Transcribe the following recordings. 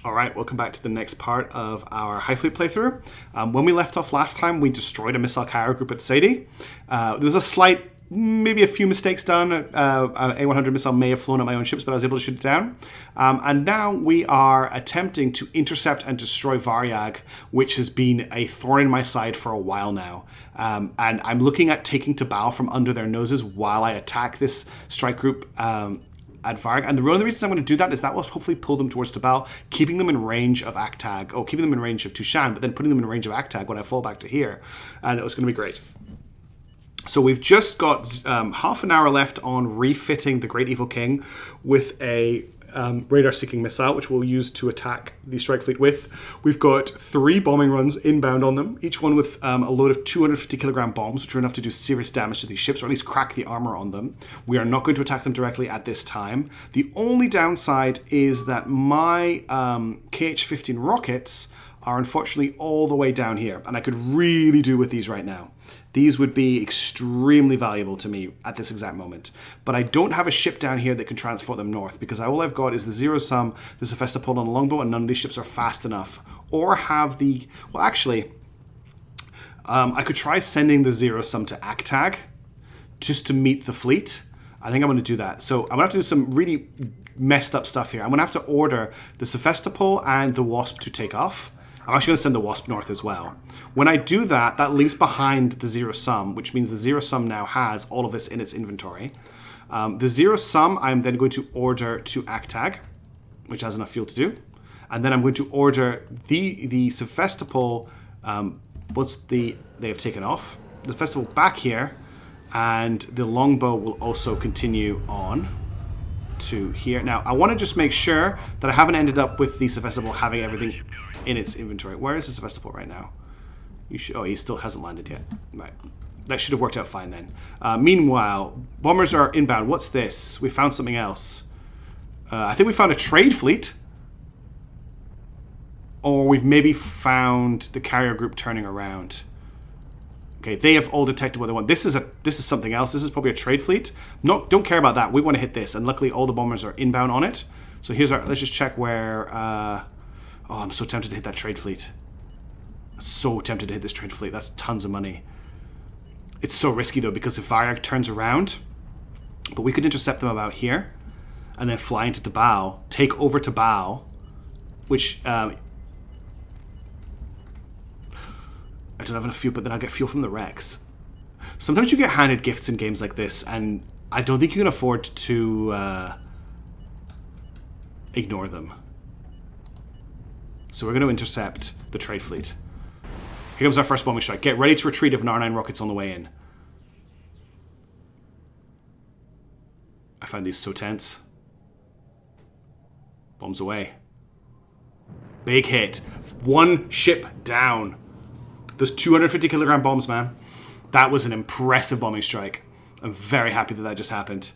All right, welcome back to the next part of our Highfleet playthrough. When we left off last time, we destroyed a missile carrier group at AUDACITY. There was a slight, maybe a few mistakes done. An A100 missile may have flown at my own ships, but I was able to shoot it down. And now we are attempting to intercept and destroy VARYAG, which has been a thorn in my side for a while now. And I'm looking at taking Tabal from under their noses while I attack this strike group at VARYAG. And the only reason I'm going to do that is that will hopefully pull them towards Tabal, keeping them in range of Aktag, or keeping them in range of Tushan, but then putting them in range of Aktag when I fall back to here. And it was going to be great. So we've just got half an hour left on refitting the Great Evil King with a radar-seeking missile, which we'll use to attack the Strike Fleet with. We've got 3 bombing runs inbound on them, each one with a load of 250 kilogram bombs, which are enough to do serious damage to these ships, or at least crack the armor on them. We are not going to attack them directly at this time. The only downside is that my KH-15 rockets are unfortunately all the way down here, and I could really do with these right now. These would be extremely valuable to me at this exact moment. But I don't have a ship down here that can transport them north, because all I've got is the Zero Sum, the Sevastopol, and the Longbow, and none of these ships are fast enough. Or have the... Well, actually, I could try sending the Zero Sum to Aktag just to meet the fleet. I think I'm going to do that. So I'm going to have to do some really messed up stuff here. I'm going to have to order the Sevastopol and the Wasp to take off. I'm actually going to send the Wasp north as well. When I do that, that leaves behind the Zero Sum, which means the Zero Sum now has all of this in its inventory. The Zero Sum I'm then going to order to Aktag, which has enough fuel to do. And then I'm going to order the Sevastopol once they have taken off. The Sevastopol back here, and the Longbow will also continue on to here. Now, I want to just make sure that I haven't ended up with the Sevastopol having everything in its inventory. Where is the Sevastopol right now? Oh, he still hasn't landed yet. Right. That should have worked out fine then. Meanwhile, bombers are inbound. What's this? We found something else. I think we found a trade fleet. Or we've maybe found the carrier group turning around. Okay, they have all detected what they want. This is something else. This is probably a trade fleet. Don't care about that. We want to hit this, and luckily all the bombers are inbound on it. So here's our. Let's just check where. Oh, I'm so tempted to hit that trade fleet. So tempted to hit this trade fleet. That's tons of money. It's so risky though, because if VARYAG turns around, but we could intercept them about here, and then fly into Tabal, take over Tabal, which. I don't have enough fuel, but then I'll get fuel from the wrecks. Sometimes you get handed gifts in games like this, and I don't think you can afford to ignore them. So we're going to intercept the trade fleet. Here comes our first bombing strike. Get ready to retreat if an R9 rocket's on the way in. I find these so tense. Bombs away. Big hit. One ship down. Those 250 kilogram bombs, man. That was an impressive bombing strike. I'm very happy that that just happened.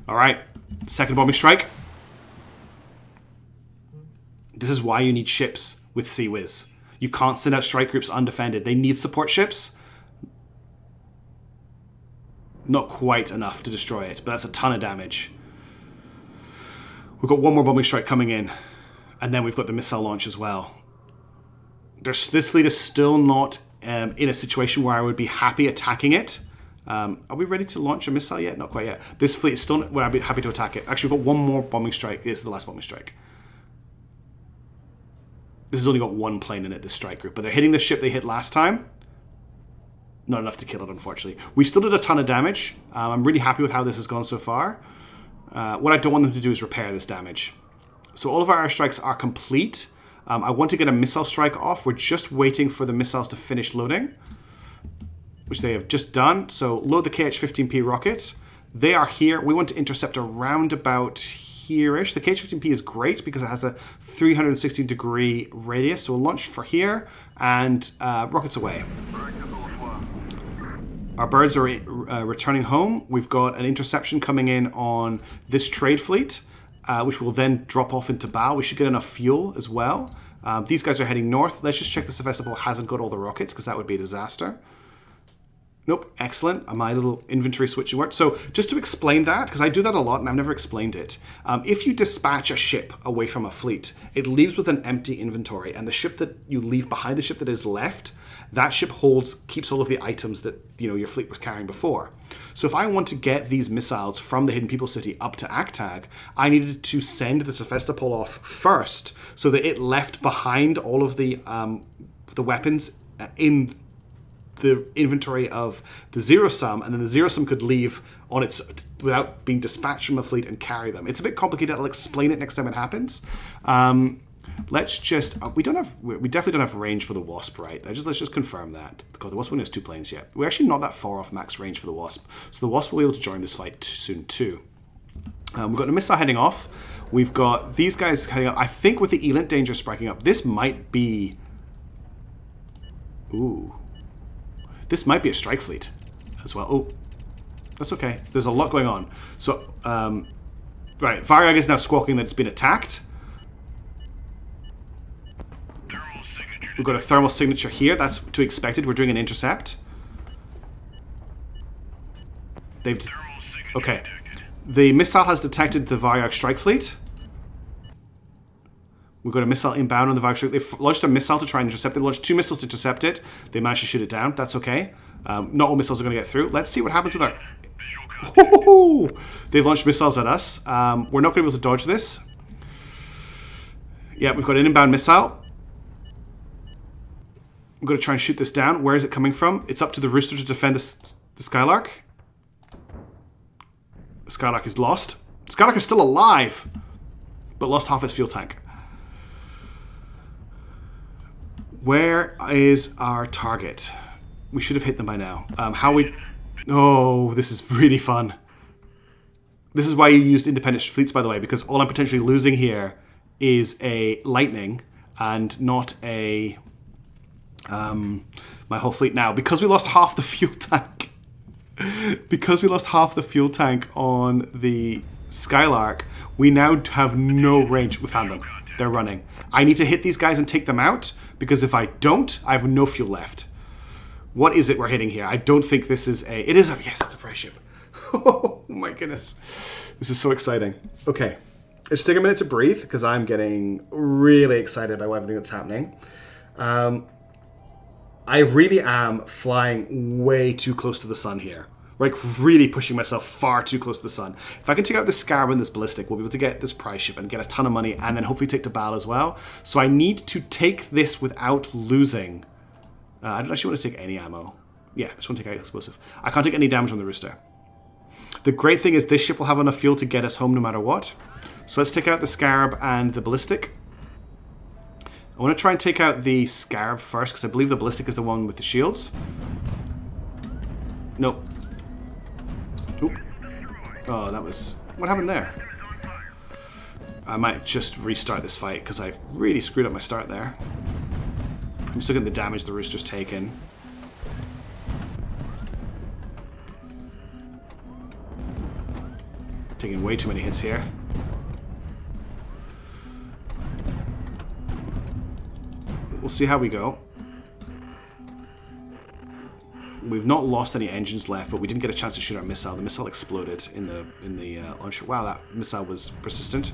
All right, second bombing strike. This is why you need ships with Sea Whiz. You can't send out strike groups undefended. They need support ships. Not quite enough to destroy it, but that's a ton of damage. We've got one more bombing strike coming in, and then we've got the missile launch as well. This fleet is still not in a situation where I would be happy attacking it. Are we ready to launch a missile yet? Not quite yet. This fleet is still where I'd be happy to attack it. Actually, we've got one more bombing strike. This is the last bombing strike. This has only got one plane in it, this strike group. But they're hitting the ship they hit last time. Not enough to kill it, unfortunately. We still did a ton of damage. I'm really happy with how this has gone so far. What I don't want them to do is repair this damage. So all of our airstrikes are complete. I want to get a missile strike off. We're just waiting for the missiles to finish loading, which they have just done. So load the KH-15P rocket. They are here. We want to intercept around about here-ish. The KH-15P is great because it has a 360 degree radius. So we'll launch for here and rockets away. Our birds are returning home. We've got an interception coming in on this trade fleet. Which will then drop off into Tabal. We should get enough fuel as well. These guys are heading north. Let's just check the Sevastopol hasn't got all the rockets, because that would be a disaster. Nope, excellent. My little inventory switching worked. So just to explain that, because I do that a lot and I've never explained it. If you dispatch a ship away from a fleet, it leaves with an empty inventory, and the ship that you leave behind, the ship that is left, that ship keeps all of the items that your fleet was carrying before. So if I want to get these missiles from the Hidden People City up to Actag, I needed to send the Sevastopol off first, so that it left behind all of the weapons in the inventory of the Zero Sum, and then the Zero Sum could leave on its without being dispatched from a fleet and carry them. It's a bit complicated. I'll explain it next time it happens. Let's just we definitely don't have range for the Wasp, right? Let's just confirm that. God, the Wasp only has 2 planes yet. We're actually not that far off max range for the Wasp, so the Wasp will be able to join this fight soon too. We've got a missile heading off. We've got these guys heading up. I think with the Elent danger spiking up, this might be. Ooh. This might be a strike fleet as well. Oh, that's okay. There's a lot going on. So, right, VARYAG is now squawking that it's been attacked. We've got a thermal signature here. That's to be expected. We're doing an intercept. Okay. The missile has detected the VARYAG strike fleet. We've got a missile inbound on the VARYAG strike. They've launched a missile to try and intercept it. They launched 2 missiles to intercept it. They managed to shoot it down. That's okay. Not all missiles are going to get through. Let's see what happens with our... Oh, they've launched missiles at us. We're not going to be able to dodge this. Yeah, we've got an inbound missile. I'm going to try and shoot this down. Where is it coming from? It's up to the Rooster to defend the Skylark. The Skylark is lost. The Skylark is still alive, but lost half its fuel tank. Where is our target? We should have hit them by now. Oh, this is really fun. This is why you used independent fleets, by the way, because all I'm potentially losing here is a Lightning and not a... my whole fleet now. Because we lost half the fuel tank. Because we lost half the fuel tank on the Skylark, we now have no range. We found them. They're running. I need to hit these guys and take them out, because if I don't, I have no fuel left. What is it we're hitting here? I don't think this is a... It is a... Yes, it's a prize ship. Oh my goodness. This is so exciting. Okay. Let's take a minute to breathe, because I'm getting really excited by everything that's happening. I really am flying way too close to the sun here. Like, really pushing myself far too close to the sun. If I can take out this Scarab and this Ballistic, we'll be able to get this prize ship and get a ton of money, and then hopefully take to Bal as well. So I need to take this without losing... I don't actually want to take any ammo. Yeah, I just want to take out explosive. I can't take any damage on the Rooster. The great thing is this ship will have enough fuel to get us home no matter what. So let's take out the Scarab and the Ballistic. I want to try and take out the Scarab first, because I believe the Ballistic is the one with the shields. Nope. Oop. Oh, that was... What happened there? I might just restart this fight, because I've really screwed up my start there. I'm just looking at the damage the Rooster's taken. Taking way too many hits here. We'll see how we go. We've not lost any engines left, but we didn't get a chance to shoot our missile. The missile exploded in the launcher. Wow, that missile was persistent.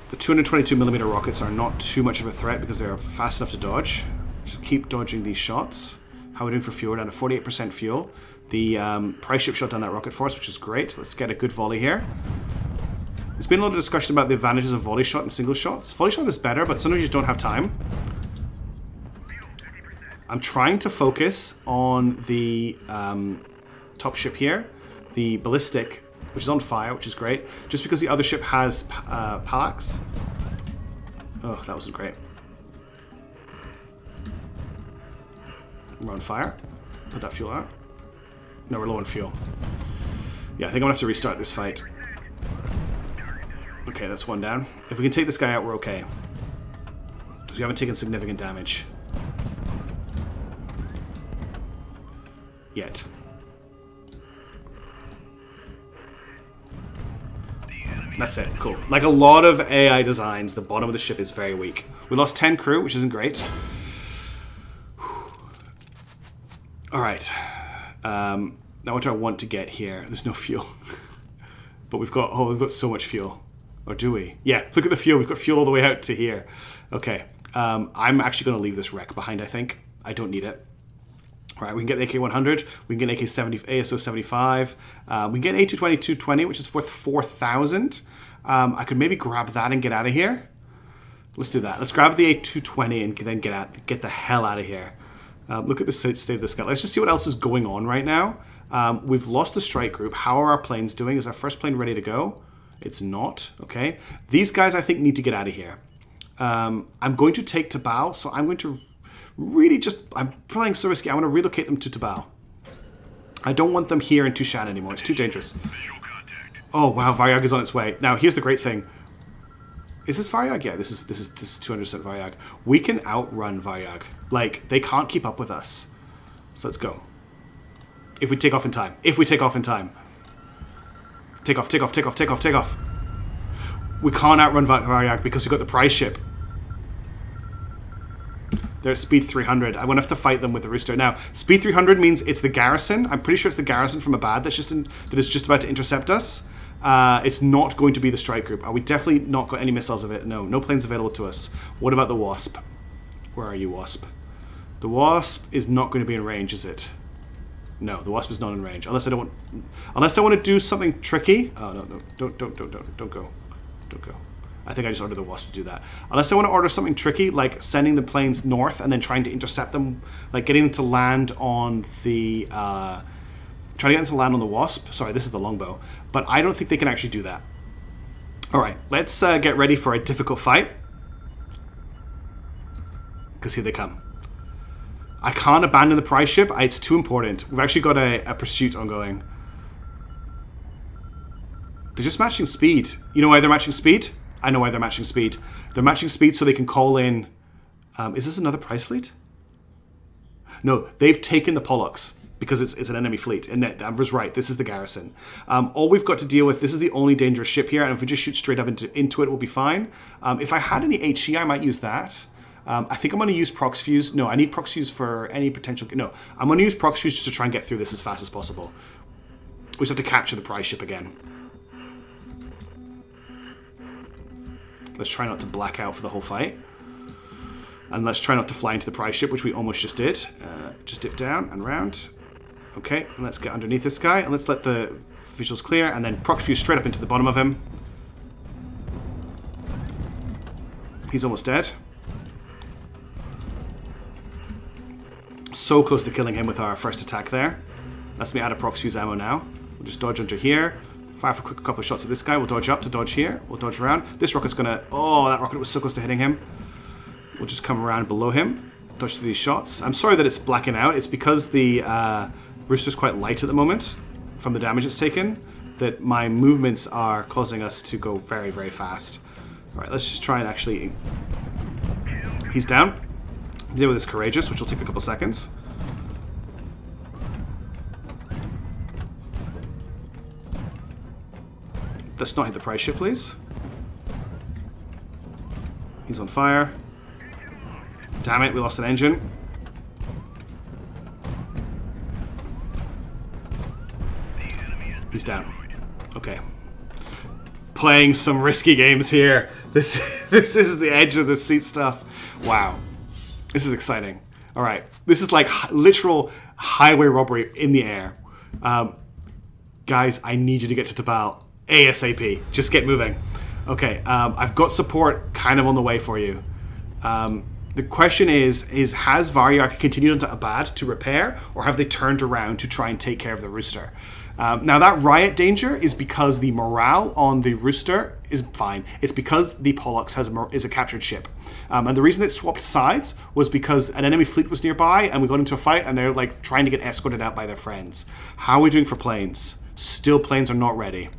The 222mm rockets are not too much of a threat because they're fast enough to dodge. Just keep dodging these shots. How are we doing for fuel? We're down to 48% fuel. The prize ship shot down that rocket for us, which is great. Let's get a good volley here. There's been a lot of discussion about the advantages of volley shot and single shots. Volley shot is better, but sometimes you just don't have time. I'm trying to focus on the top ship here, the Ballistic, which is on fire, which is great, just because the other ship has Palax. Oh, that wasn't great. We're on fire. Put that fuel out. No, we're low on fuel. Yeah, I think I'm going to have to restart this fight. Okay, that's one down. If we can take this guy out, we're okay. Because we haven't taken significant damage. Yet. That's it. Cool. Like a lot of AI designs, the bottom of the ship is very weak. We lost 10 crew, which isn't great. All right. Now what do I want to get here? There's no fuel. But we've got so much fuel. Or do we? Yeah, look at the fuel. We've got fuel all the way out to here. Okay. I'm actually going to leave this wreck behind, I think. I don't need it. All right, we can get an AK-100. We can get an AK-70, ASO-75. We can get an A220-220, which is worth 4,000. I could maybe grab that and get out of here. Let's do that. Let's grab the A220 and then get the hell out of here. Look at the state of the sky. Let's just see what else is going on right now. We've lost the strike group. How are our planes doing? Is our first plane ready to go? It's not. Okay. These guys, I think, need to get out of here. I'm going to take Tabal, so I'm going to really I'm playing so risky. I want to relocate them to Tabal. I don't want them here in Tushan anymore. It's too dangerous. Oh, wow. Varyag is on its way. Now, here's the great thing. Is this Varyag? Yeah, this is 200% Varyag. We can outrun Varyag. Like, they can't keep up with us. So let's go. If we take off in time. If we take off in time. Take off, take off, take off, take off, take off. We can't outrun Varyag because we've got the prize ship. They're at speed 300. I won't have to fight them with the rooster. Now, speed 300 means it's the garrison. I'm pretty sure it's the garrison from Abad that is just about to intercept us. It's not going to be the strike group. Are we definitely not got any missiles of it? No, no planes available to us. What about the Wasp? Where are you, Wasp? The Wasp is not going to be in range, is it? No, the Wasp is not in range. Unless I want to do something tricky. Oh no, don't go. Don't go. I think I just ordered the Wasp to do that. Unless I want to order something tricky, like sending the planes north and then trying to intercept them, like getting them to land on the, trying to get them to land on the Wasp. Sorry, this is the longbow. But I don't think they can actually do that. All right, let's get ready for a difficult fight. Because here they come. I can't abandon the prize ship. It's too important. We've actually got a pursuit ongoing. They're just matching speed. You know why they're matching speed? I know why they're matching speed. They're matching speed so they can call in... is this another prize fleet? No, they've taken the Pollux because it's an enemy fleet. And I was right. This is the garrison. All we've got to deal with... This is the only dangerous ship here. And if we just shoot straight up into it, we'll be fine. If I had any HE, I might use that. I think I'm going to use Prox Fuse. No, I need Prox Fuse for any potential... No, I'm going to use Prox Fuse just to try and get through this as fast as possible. We just have to capture the prize ship again. Let's try not to black out for the whole fight. And let's try not to fly into the prize ship, which we almost just did. Just dip down and round. Okay, and let's get underneath this guy. And let's let the visuals clear. And then Prox Fuse straight up into the bottom of him. He's almost dead. So close to killing him with our first attack there. Let's me out of Prox Fuse ammo now. We'll just dodge under here. Fire for a quick couple of shots at this guy. We'll dodge up to dodge here. We'll dodge around. This rocket's gonna... Oh, that rocket was so close to hitting him. We'll just come around below him. Dodge through these shots. I'm sorry that it's blacking out. It's because the rooster's quite light at the moment from the damage it's taken, that my movements are causing us to go very, very fast. All right, let's just try and actually... He's down. Deal with this Courageous, which will take a couple seconds. Let's not hit the prize ship, please. He's on fire. Damn it, we lost an engine. He's down. Okay. Playing some risky games here. This is the edge of the seat stuff. Wow. This is exciting. All right. This is like literal highway robbery in the air. Guys, I need you to get to Tabal ASAP. Just get moving. Okay. I've got support kind of on the way for you. The question is has Varyag continued onto Abad to repair, or have they turned around to try and take care of the rooster? Now that riot danger is because the morale on the rooster is fine. It's because the Pollux is a captured ship. And the reason it swapped sides was because an enemy fleet was nearby and we got into a fight and they're like trying to get escorted out by their friends. How are we doing for planes? Still planes are not ready.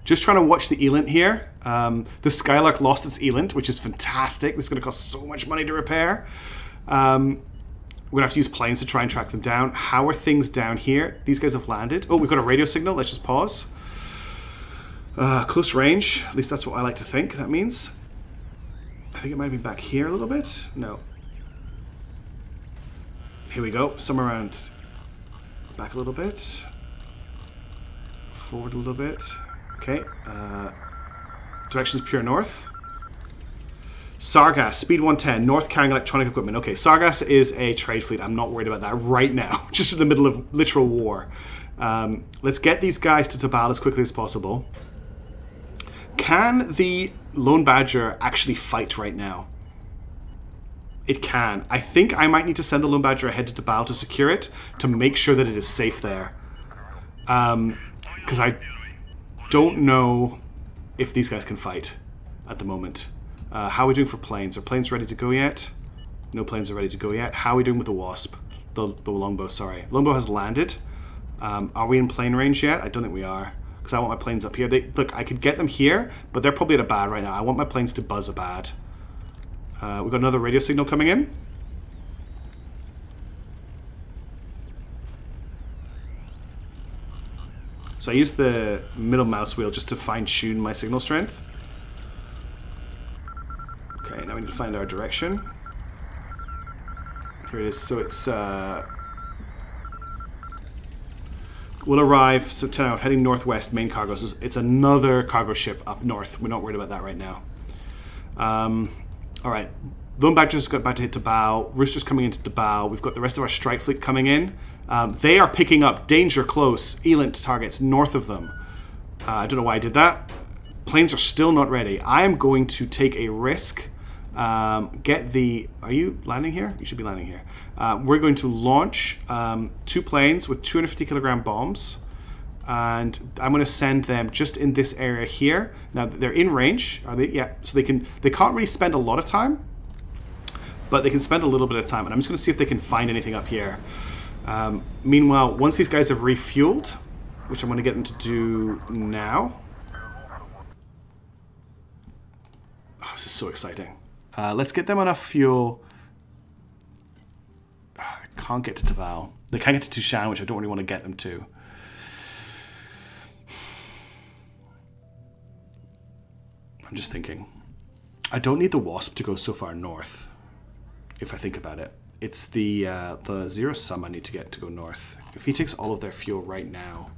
Just trying to watch the Elint here. The Skylark lost its Elint, which is fantastic. This is going to cost so much money to repair. We're going to have to use planes to try and track them down. How are things down here? These guys have landed. Oh, we've got a radio signal. Let's just pause. Close range. At least that's what I like to think that means. I think it might be back here a little bit. No. Here we go. Somewhere around... Back a little bit. Forward a little bit. Okay. Directions pure north. Sargass, speed 110, north carrying electronic equipment. Okay, Sargass is a trade fleet. I'm not worried about that right now. Just in the middle of literal war. Let's get these guys to Tabal as quickly as possible. Can the Lone Badger actually fight right now? It can. I think I might need to send the Lone Badger ahead to Tabal to secure it, to make sure that it is safe there. Because I don't know if these guys can fight at the moment. How are we doing for planes? Are planes ready to go yet? No planes are ready to go yet. How are we doing with the Wasp? The longbow, sorry. Longbow has landed. Are we in plane range yet? I don't think we are. Because I want my planes up here. Look, I could get them here, but they're probably at a bad right now. I want my planes to buzz a bad. We've got another radio signal coming in. So I use the middle mouse wheel just to fine-tune my signal strength. Okay, now we need to find our direction. Here it is. So it's... we'll arrive, so 10 out, heading northwest, main cargo. So it's another cargo ship up north. We're not worried about that right now. Alright. Lone Badger's got back to hit Tabal. Rooster's coming into Tabal. We've got the rest of our strike fleet coming in. They are picking up danger close Elant targets north of them. I don't know why I did that. Planes are still not ready. I am going to take a risk. Get the... Are you landing here? You should be landing here. We're going to launch 2 planes with 250 kilogram bombs. And I'm going to send them just in this area here. Now, they're in range. Are they? Yeah. So they can't really spend a lot of time. But they can spend a little bit of time. And I'm just going to see if they can find anything up here. Meanwhile, once these guys have refueled, which I'm going to get them to do now. Oh, this is so exciting. Let's get them enough fuel. I can't get to Tabal. They can't get to Tushan, which I don't really want to get them to. I'm just thinking. I don't need the Wasp to go so far north, if I think about it. It's the Zero Sum I need to get to go north. If he takes all of their fuel right now,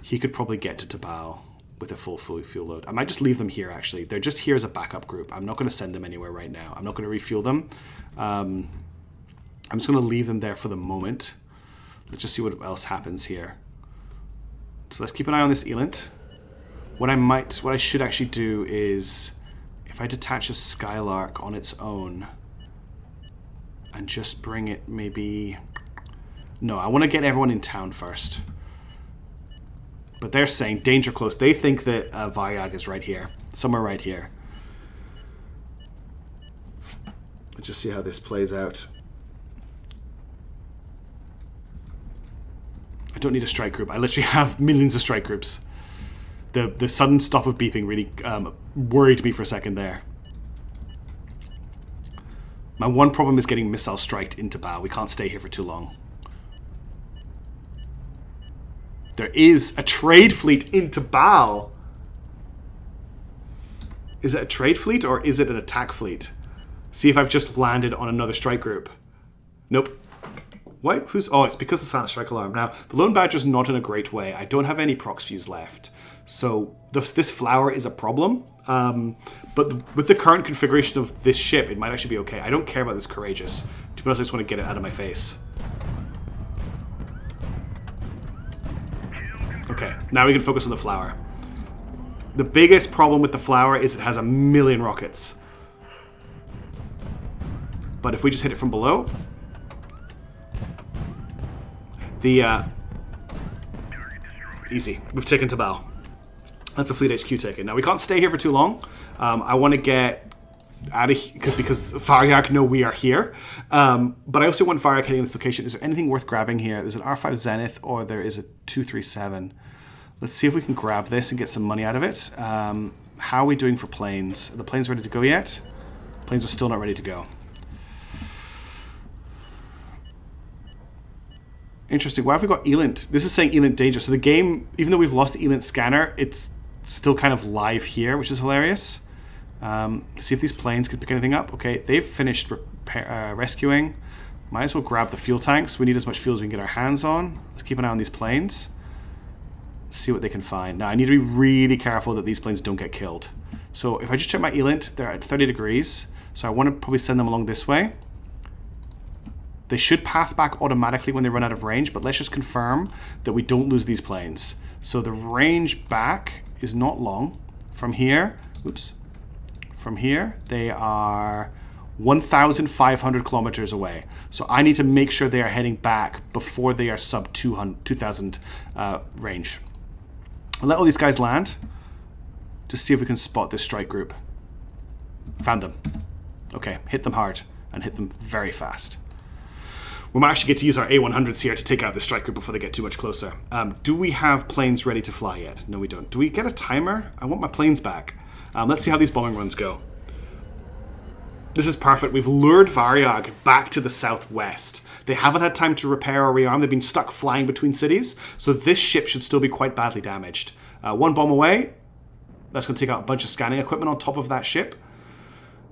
he could probably get to Tabal with a full fuel load. I might just leave them here, actually. They're just here as a backup group. I'm not going to send them anywhere right now. I'm not going to refuel them. I'm just going to leave them there for the moment. Let's just see what else happens here. So let's keep an eye on this Elant. What I should actually do is, if I detach a Skylark on its own and just bring it maybe... No, I want to get everyone in town first. But they're saying danger close. They think that VARYAG is right here. Somewhere right here. Let's just see how this plays out. I don't need a strike group. I literally have millions of strike groups. The sudden stop of beeping really worried me for a second there. My one problem is getting missile striked into Bao. We can't stay here for too long. There is a trade fleet into Bao. Is it a trade fleet or is it an attack fleet? See if I've just landed on another strike group. Nope. What? Who's? Oh, it's because of Silent Strike Alarm. Now, the Lone Badger's not in a great way. I don't have any prox fuse left. So this flower is a problem. But with the current configuration of this ship, it might actually be okay. I don't care about this Courageous. To be honest, I just want to get it out of my face. Okay, now we can focus on the flower. The biggest problem with the flower is it has a million rockets. But if we just hit it from below... Easy. We've taken Tabal. That's a Fleet HQ taken. Now, we can't stay here for too long. I want to get out of here because VARYAG know we are here. But I also want VARYAG heading in this location. Is there anything worth grabbing here? There's an R5 Zenith or there is a 237. Let's see if we can grab this and get some money out of it. How are we doing for planes? Are the planes ready to go yet? Planes are still not ready to go. Interesting. Why have we got Elant? This is saying Elant danger. So the game, even though we've lost the Elant scanner, it's still kind of live here, which is hilarious. See if these planes can pick anything up. Okay, they've finished rescuing. Might as well grab the fuel tanks. We need as much fuel as we can get our hands on. Let's keep an eye on these planes. See what they can find. Now, I need to be really careful that these planes don't get killed. So if I just check my ELINT, they're at 30 degrees. So I want to probably send them along this way. They should path back automatically when they run out of range, but let's just confirm that we don't lose these planes. So the range back is not long. From here, oops. From here, they are 1,500 kilometers away. So I need to make sure they are heading back before they are sub 2,000 range. I'll let all these guys land. Just see if we can spot this strike group. Found them. Okay, hit them hard and hit them very fast. We might actually get to use our A100s here to take out the strike group before they get too much closer. Do we have planes ready to fly yet? No, we don't. Do we get a timer? I want my planes back. Let's see how these bombing runs go. This is perfect. We've lured VARYAG back to the southwest. They haven't had time to repair or rearm. They've been stuck flying between cities. So this ship should still be quite badly damaged. One bomb away. That's going to take out a bunch of scanning equipment on top of that ship.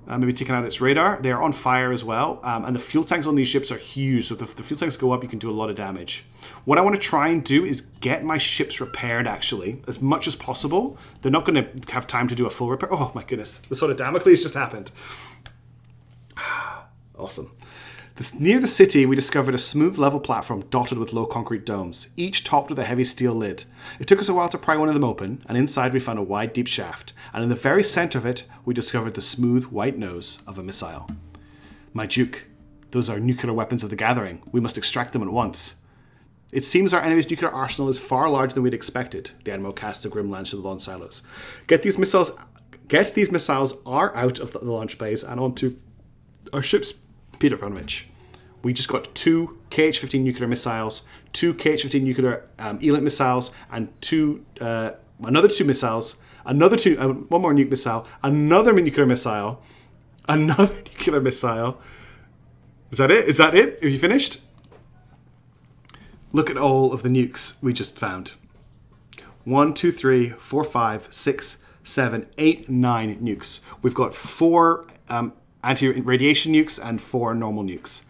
Maybe taking out its radar. They are on fire as well. And the fuel tanks on these ships are huge. So if the fuel tanks go up, you can do a lot of damage. What I want to try and do is get my ships repaired, actually, as much as possible. They're not going to have time to do a full repair. Oh, my goodness. The sword of Damocles just happened. Awesome. Near the city, we discovered a smooth, level platform dotted with low concrete domes, each topped with a heavy steel lid. It took us a while to pry one of them open, and inside we found a wide, deep shaft, and in the very center of it, we discovered the smooth, white nose of a missile. My Duke, those are nuclear weapons of the Gathering. We must extract them at once. It seems our enemy's nuclear arsenal is far larger than we'd expected, the Admiral cast a grim glance to the launch silos. Get these missiles are out of the launch bays and onto our ships, Peter Panovich. We just got 2 KH-15 nuclear missiles, 2 KH-15 nuclear ELINT missiles, and another 2 missiles, one more nuke missile, another nuclear missile, another nuclear missile. Is that it? Is that it? Have you finished? Look at all of the nukes we just found. 1, 2, 3, 4, 5, 6, 7, 8, 9 nukes. We've got 4 anti-radiation nukes and 4 normal nukes.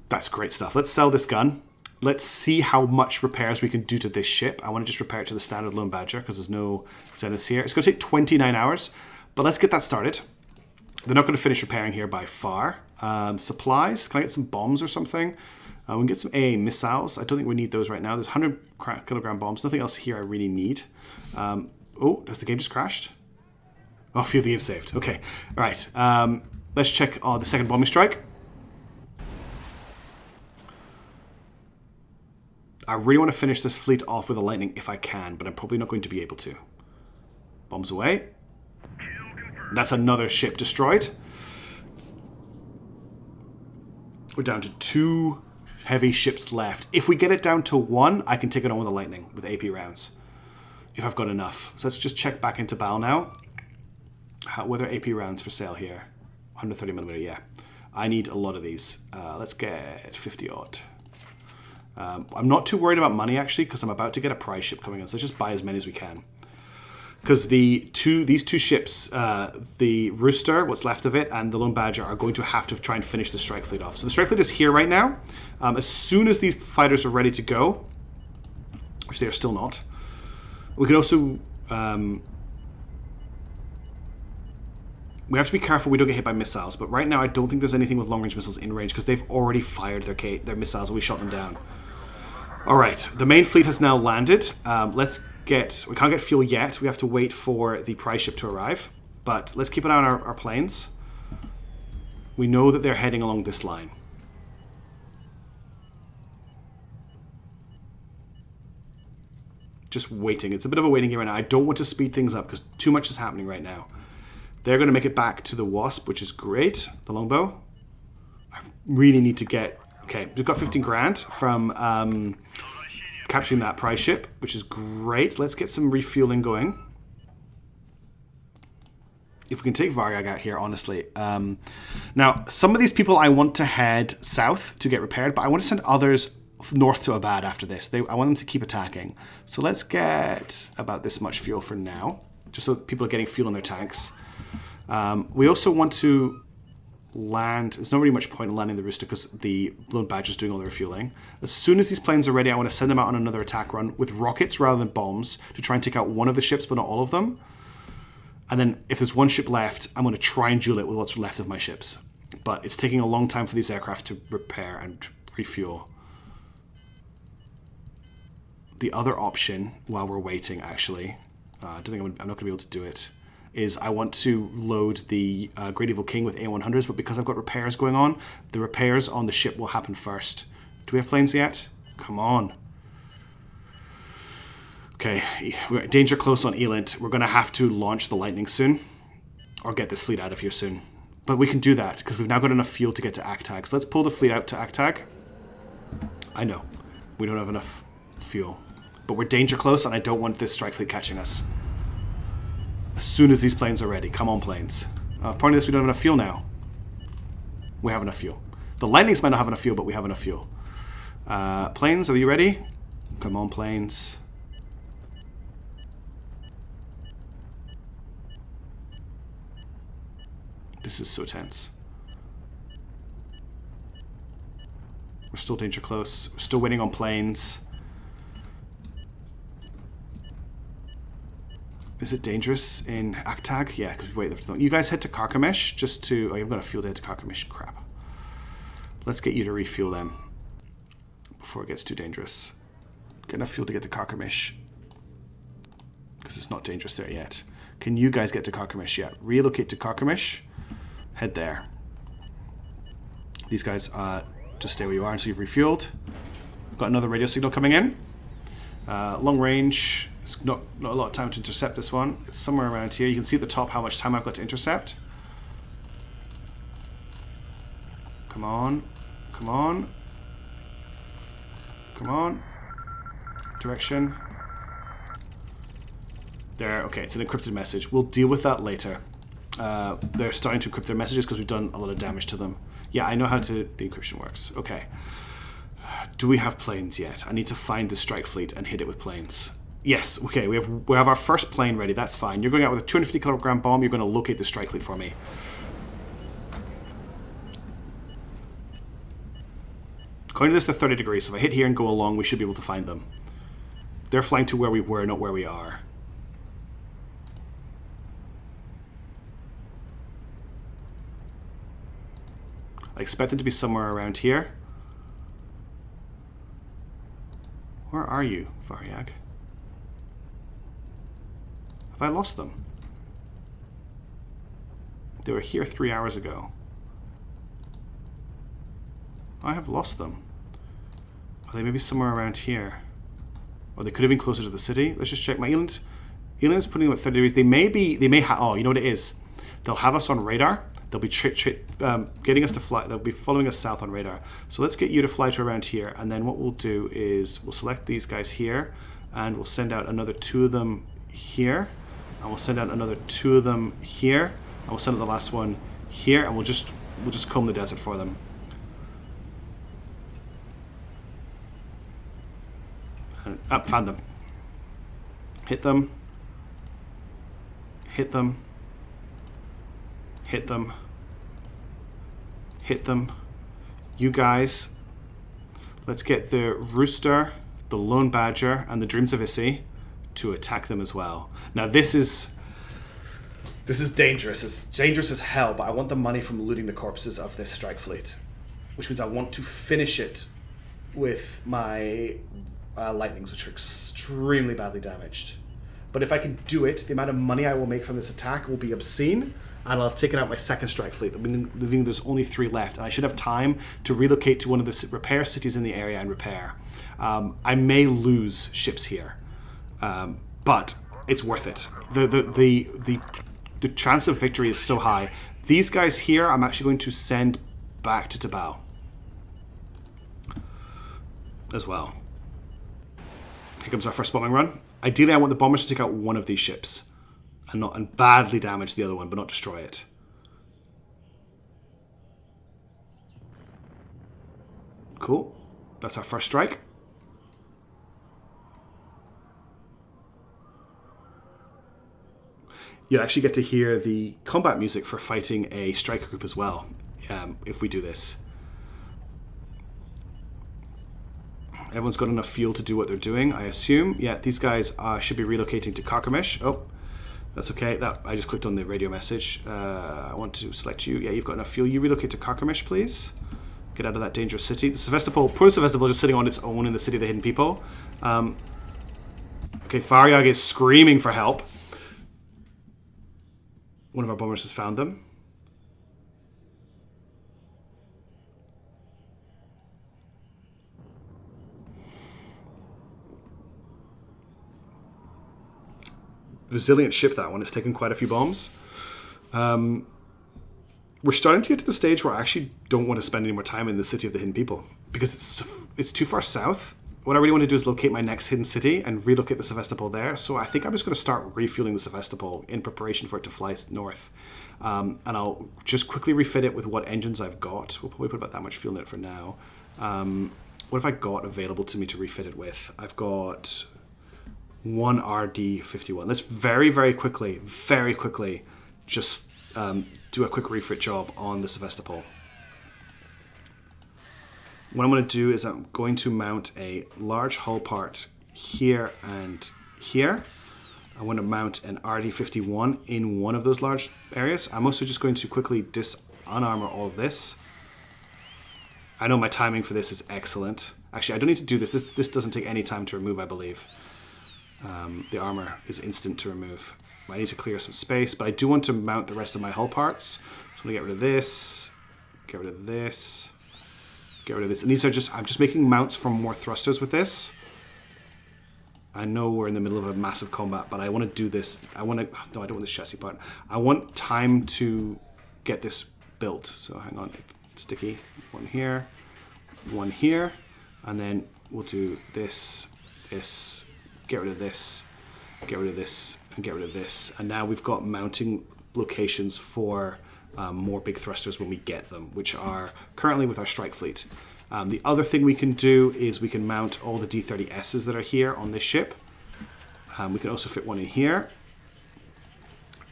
That's great stuff. Let's sell this gun. Let's see how much repairs we can do to this ship. I want to just repair it to the standard Lone Badger because there's no Zeniths here. It's going to take 29 hours, but let's get that started. They're not going to finish repairing here by far. Supplies. Can I get some bombs or something? We can get some AA missiles. I don't think we need those right now. There's 100 kilogram bombs. Nothing else here I really need. Oh, has the game just crashed? Oh, phew, the game saved. Okay. All right. Let's check the second bombing strike. I really want to finish this fleet off with a lightning if I can, but I'm probably not going to be able to. Bombs away. That's another ship destroyed. We're down to 2 heavy ships left. If we get it down to 1, I can take it on with a lightning with AP rounds. If I've got enough. So let's just check back into BAL now. Whether AP rounds for sale here. 130mm, yeah. I need a lot of these. Let's get 50 odd. I'm not too worried about money actually because I'm about to get a prize ship coming in, so let's just buy as many as we can. Because these two ships, the Rooster, what's left of it, and the Lone Badger are going to have to try and finish the Strike Fleet off. So the Strike Fleet is here right now. As soon as these fighters are ready to go, which they are still not, we can also we have to be careful we don't get hit by missiles. But right now, I don't think there's anything with long-range missiles in range because they've already fired their missiles and we shot them down. All right, the main fleet has now landed. We can't get fuel yet. We have to wait for the prize ship to arrive. But let's keep an eye on our planes. We know that they're heading along this line. Just waiting. It's a bit of a waiting game right now. I don't want to speed things up because too much is happening right now. They're going to make it back to the Wasp, which is great. The longbow. I really need to get... Okay, we've got 15 grand from capturing that prize ship, which is great. Let's get some refueling going. If we can take VARYAG out here, honestly. Now, some of these people I want to head south to get repaired, but I want to send others north to Abad after this. I want them to keep attacking. So let's get about this much fuel for now, just so that people are getting fuel in their tanks. We also want to land. There's not really much point in landing the rooster because the lone badger's doing all the refueling. As soon as these planes are ready, I want to send them out on another attack run with rockets rather than bombs to try and take out one of the ships, but not all of them. And then if there's one ship left, I'm going to try and duel it with what's left of my ships. But it's taking a long time for these aircraft to repair and refuel. The other option, while we're waiting, actually, I don't think I'm not going to be able to do it, is I want to load the Great Evil King with A100s, but because I've got repairs going on, the repairs on the ship will happen first. Do we have planes yet? Come on. Okay, we're danger close on Elint. We're going to have to launch the Lightning soon, or get this fleet out of here soon. But we can do that, because we've now got enough fuel to get to Actag. So let's pull the fleet out to Actag. I know, we don't have enough fuel. But we're danger close, and I don't want this strike fleet catching us. As soon as these planes are ready. Come on, planes. Part of this, we don't have enough fuel now. We have enough fuel. The Lightnings might not have enough fuel, but we have enough fuel. Planes, are you ready? Come on, planes. This is so tense. We're still danger close. We're still winning on planes. Is it dangerous in Actag? Yeah, because we wait. You guys head to Carchemish just to... Oh, you've got a fuel to head to Carchemish. Crap. Let's get you to refuel them before it gets too dangerous. Get enough fuel to get to Carchemish, because it's not dangerous there yet. Can you guys get to Carchemish yet? Relocate to Carchemish. Head there. These guys, just stay where you are until you've refueled. We've got another radio signal coming in. Long range. It's not a lot of time to intercept this one. It's somewhere around here. You can see at the top how much time I've got to intercept. Come on. Come on. Come on. Direction. There. Okay, it's an encrypted message. We'll deal with that later. They're starting to encrypt their messages because we've done a lot of damage to them. Yeah, I know how the encryption works. Okay. Do we have planes yet? I need to find the strike fleet and hit it with planes. Yes, okay, we have our first plane ready. That's fine. You're going out with a 250 kilogram bomb. You're going to locate the strike fleet for me. According to this, they're 30 degrees. So if I hit here and go along, we should be able to find them. They're flying to where we were, not where we are. I expect them to be somewhere around here. Where are you, Varyag? Have I lost them? They were here 3 hours ago. I have lost them. Are they maybe somewhere around here? Or they could have been closer to the city. Let's just check. My Eland is putting them at 30 degrees. They may have, oh, you know what it is? They'll have us on radar. They'll be getting us to fly. They'll be following us south on radar. So let's get you to fly to around here. And then what we'll do is we'll select these guys here, and we'll send out another 2 of them here. And we'll send out another 2 of them here. And we'll send out the last one here, and we'll just comb the desert for them. And up, found them. Hit them. Hit them. Hit them. Hit them. You guys. Let's get the Rooster, the Lone Badger, and the Dreams of Issy to attack them as well. Now this is dangerous. It's dangerous as hell, but I want the money from looting the corpses of this strike fleet, which means I want to finish it with my lightnings, which are extremely badly damaged. But if I can do it, the amount of money I will make from this attack will be obscene, and I'll have taken out my second strike fleet, leaving there's only 3 left, and I should have time to relocate to one of the repair cities in the area and repair. I may lose ships here, but it's worth it. The chance of victory is so high. These guys here, I'm actually going to send back to Tabao as well. Here comes our first bombing run. Ideally, I want the bombers to take out one of these ships and badly damage the other one, but not destroy it. Cool. That's our first strike. You actually get to hear the combat music for fighting a strike group as well if we do this. Everyone's got enough fuel to do what they're doing, I assume. Yeah, these guys should be relocating to Carchemish. Oh, that's okay. I just clicked on the radio message. I want to select you. Yeah, you've got enough fuel. You relocate to Carchemish, please. Get out of that dangerous city. The Sevastopol, poor Sevastopol, just sitting on its own in the city of the hidden people. Okay, VARYAG is screaming for help. One of our bombers has found them. Resilient ship, that one. It's taken quite a few bombs. We're starting to get to the stage where I actually don't want to spend any more time in the city of the hidden people because it's too far south. What I really want to do is locate my next hidden city and relocate the Sevastopol there. So I think I'm just going to start refueling the Sevastopol in preparation for it to fly north. And I'll just quickly refit it with what engines I've got. We'll probably put about that much fuel in it for now. What have I got available to me to refit it with? I've got one RD51. Let's very, very quickly just do a quick refit job on the Sevastopol. What I'm going to do is I'm going to mount a large hull part here and here. I want to mount an RD51 in one of those large areas. I'm also just going to quickly unarmor all of this. I know my timing for this is excellent. Actually, I don't need to do this. This doesn't take any time to remove, I believe. The armor is instant to remove. I need to clear some space, but I do want to mount the rest of my hull parts. So I'm going to get rid of this, get rid of this, get rid of this. And these are I'm just making mounts for more thrusters with this. I know we're in the middle of a massive combat, but I want to do this. No, I don't want this chassis part. I want time to get this built. So hang on, sticky. One here, and then we'll do this, get rid of this, get rid of this, and get rid of this. And now we've got mounting locations for more big thrusters when we get them, which are currently with our strike fleet. The other thing we can do is we can mount all the D30Ss that are here on this ship. We can also fit one in here.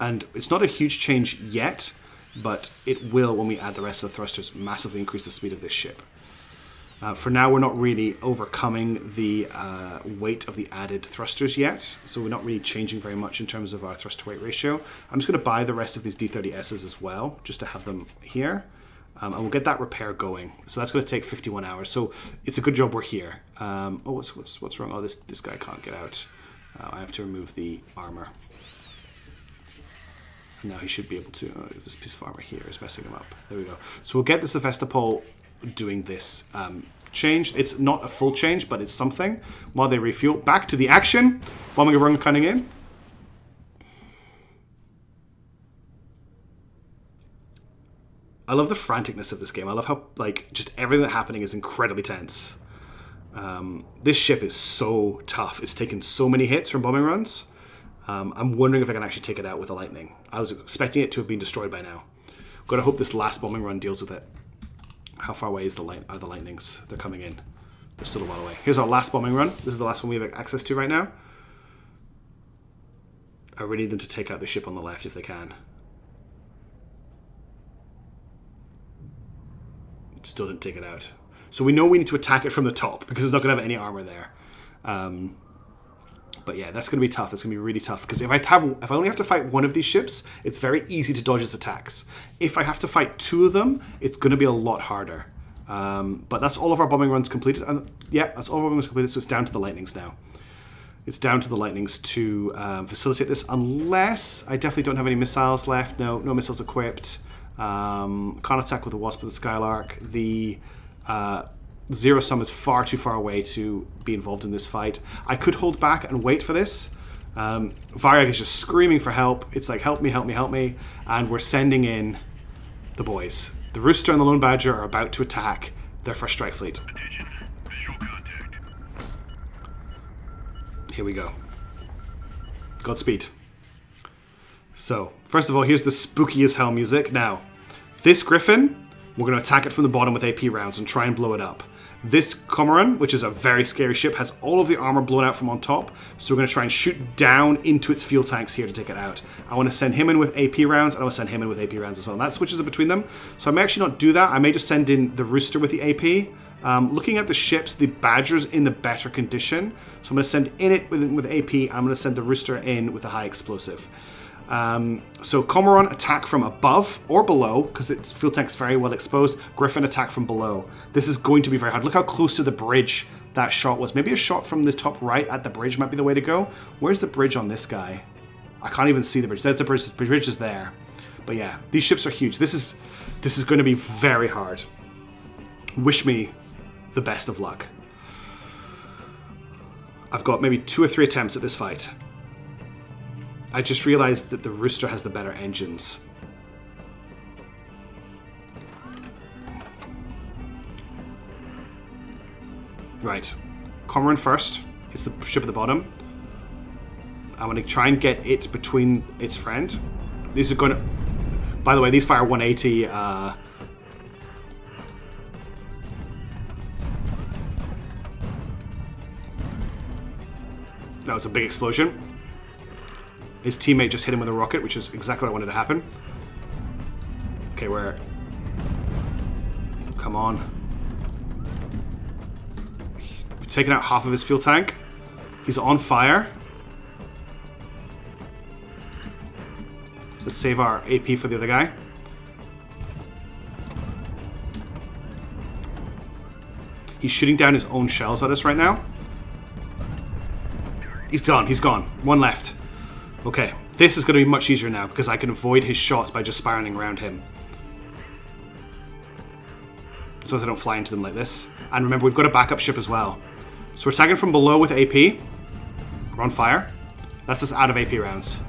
And it's not a huge change yet, but it will, when we add the rest of the thrusters, massively increase the speed of this ship. For now, we're not really overcoming the weight of the added thrusters yet, so we're not really changing very much in terms of our thrust-to-weight ratio. I'm just going to buy the rest of these D30Ss as well, just to have them here. And we'll get that repair going. So that's going to take 51 hours. So it's a good job we're here. Oh, what's wrong? Oh, this guy can't get out. I have to remove the armor. Now he should be able to. Oh, this piece of armor here is messing him up. There we go. So we'll get the Sevastopol doing this change. It's not a full change, but it's something. While they refuel, back to the action. Bombing run coming in. I love the franticness of this game. I love how, like, just everything that's happening is incredibly tense. This ship is so tough. It's taken so many hits from bombing runs. I'm wondering if I can actually take it out with a lightning. I was expecting it to have been destroyed by now. Got to hope this last bombing run deals with it. How far away are the lightnings? They're coming in. They're still a while away. Here's our last bombing run. This is the last one we have access to right now. I really need them to take out the ship on the left if they can. Still didn't take it out. So we know we need to attack it from the top because it's not going to have any armor there. But yeah, that's going to be tough. It's going to be really tough because if I only have to fight one of these ships, it's very easy to dodge its attacks. If I have to fight two of them, it's going to be a lot harder. But that's all of our bombing runs completed. And yeah, that's all of our bombing runs completed. So it's down to the lightnings now. It's down to the lightnings to facilitate this, unless I definitely don't have any missiles left. No missiles equipped. Can't attack with the Wasp of the Skylark. The Zero Sum is far too far away to be involved in this fight. I could hold back and wait for this. VARYAG is just screaming for help. It's like, help me, help me, help me. And we're sending in the boys. The Rooster and the Lone Badger are about to attack their first strike fleet. Attention. Visual contact. Here we go. Godspeed. So, first of all, here's the spooky as hell music. Now, this Griffin, we're going to attack it from the bottom with AP rounds and try and blow it up. This Cormoran, which is a very scary ship, has all of the armor blown out from on top. So we're going to try and shoot down into its fuel tanks here to take it out. I want to send him in with AP rounds, and I want to send him in with AP rounds as well. And that switches it between them. So I may actually not do that. I may just send in the Rooster with the AP. Looking at the ships, the Badger's in the better condition. So I'm going to send in it with AP. I'm going to send the Rooster in with a high explosive. So Cormoran attack from above or below, because its fuel tank is very well exposed. Griffin attack from below. This is going to be very hard. Look how close to the bridge that shot was. Maybe a shot from the top right at the bridge might be the way to go. Where's the bridge on this guy? I can't even see the bridge. That's a bridge. The bridge is there. But yeah, these ships are huge. This is going to be very hard. Wish me the best of luck. I've got maybe 2 or 3 attempts at this fight. I just realized that the Rooster has the better engines. Right. Cormoran first. It's the ship at the bottom. I'm going to try and get it between its friend. These are going to... By the way, these fire 180... That was a big explosion. His teammate just hit him with a rocket, which is exactly what I wanted to happen. Okay, where? Come on. We've taken out half of his fuel tank. He's on fire. Let's save our AP for the other guy. He's shooting down his own shells at us right now. He's gone. He's gone. One left. Okay, this is going to be much easier now because I can avoid his shots by just spiraling around him. So that I don't fly into them like this. And remember, we've got a backup ship as well. So we're attacking from below with AP. We're on fire. That's us out of AP rounds.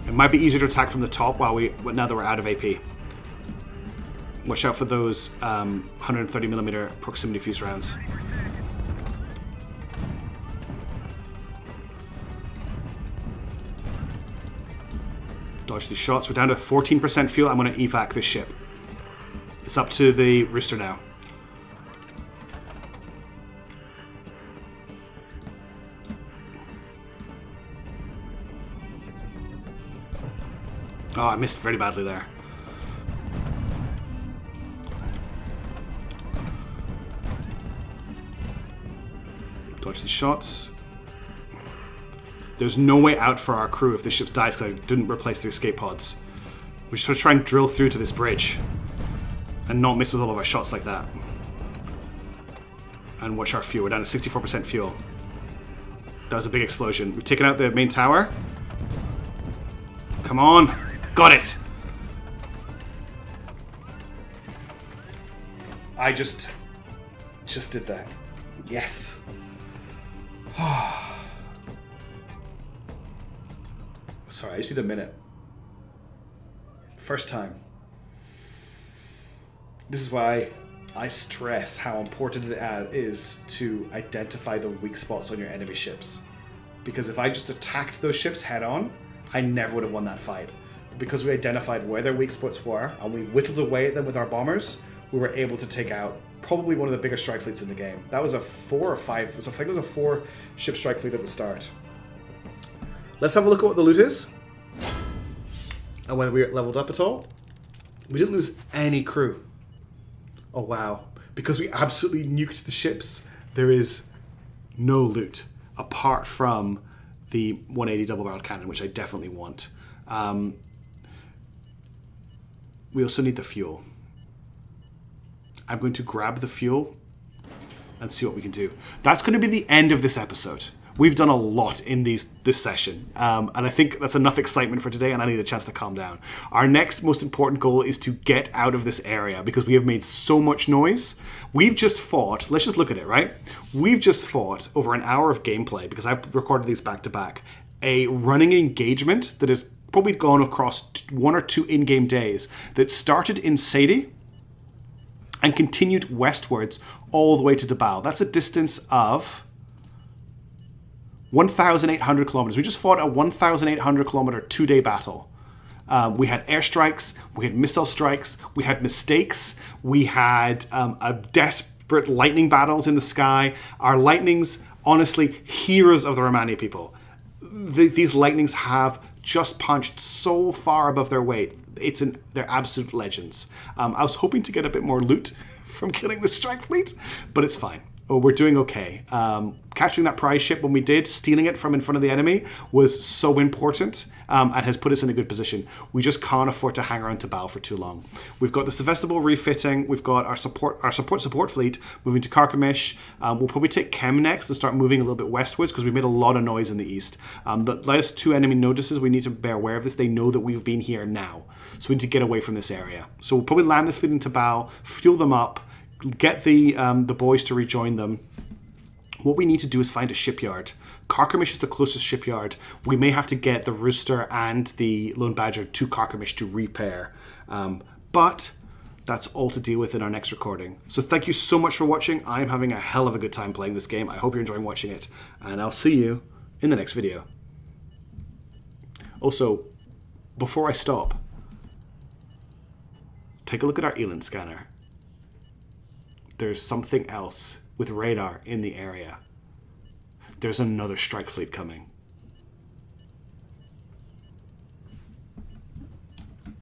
It might be easier to attack from the top now that we're out of AP. Watch out for those 130mm proximity fuse rounds. Dodge these shots. We're down to 14% fuel. I'm going to evac this ship. It's up to the Rooster now. Oh, I missed very badly there. Dodge these shots. There's no way out for our crew if this ship dies because I didn't replace the escape pods. We're just going to try and drill through to this bridge and not miss with all of our shots like that. And watch our fuel. We're down to 64% fuel. That was a big explosion. We've taken out the main tower. Come on. Got it. I just did that. Yes. Sorry, I just need a minute. First time. This is why I stress how important it is to identify the weak spots on your enemy ships. Because if I just attacked those ships head on, I never would have won that fight. Because we identified where their weak spots were, and we whittled away at them with our bombers, we were able to take out probably one of the biggest strike fleets in the game. That was a 4 or 5, so I think it was a 4-ship strike fleet at the start. Let's have a look at what the loot is. And whether we leveled up at all. We didn't lose any crew. Oh wow. Because we absolutely nuked the ships, there is no loot. Apart from the 180 double-barreled cannon, which I definitely want. We also need the fuel. I'm going to grab the fuel and see what we can do. That's going to be the end of this episode. We've done a lot in this session, and I think that's enough excitement for today, and I need a chance to calm down. Our next most important goal is to get out of this area, because we have made so much noise. We've just fought, let's just look at it, right? We've just fought over an hour of gameplay, because I've recorded these back to back, a running engagement that has probably gone across 1 or 2 in-game days, that started in Sadie, and continued westwards all the way to Dabao. That's a distance of 1,800 kilometers. We just fought a 1,800 kilometer 2-day battle. We had airstrikes, we had missile strikes, we had mistakes, we had a desperate lightning battles in the sky. Our lightnings, honestly, heroes of the Romani people. These lightnings have just punched so far above their weight. They're absolute legends. I was hoping to get a bit more loot from killing the strike fleet, but it's fine. Oh, we're doing okay. Capturing that prize ship when we did, stealing it from in front of the enemy was so important and has put us in a good position. We just can't afford to hang around to Bao for too long. We've got the Sevastopol refitting. We've got our support fleet moving to Carchemish. We'll probably take Chem next and start moving a little bit westwards because we made a lot of noise in the east. The latest 2 enemy notices, we need to bear aware of this. They know that we've been here now. So we need to get away from this area. So we'll probably land this fleet into Bao, fuel them up, get the boys to rejoin them. What we need to do is find a shipyard. Carchemish is the closest shipyard. We may have to get the Rooster and the Lone Badger to Carchemish to repair. But that's all to deal with in our next recording. So thank you so much for watching. I'm having a hell of a good time playing this game. I hope you're enjoying watching it. And I'll see you in the next video. Also, before I stop, take a look at our Eland scanner. There's something else with radar in the area. There's another strike fleet coming.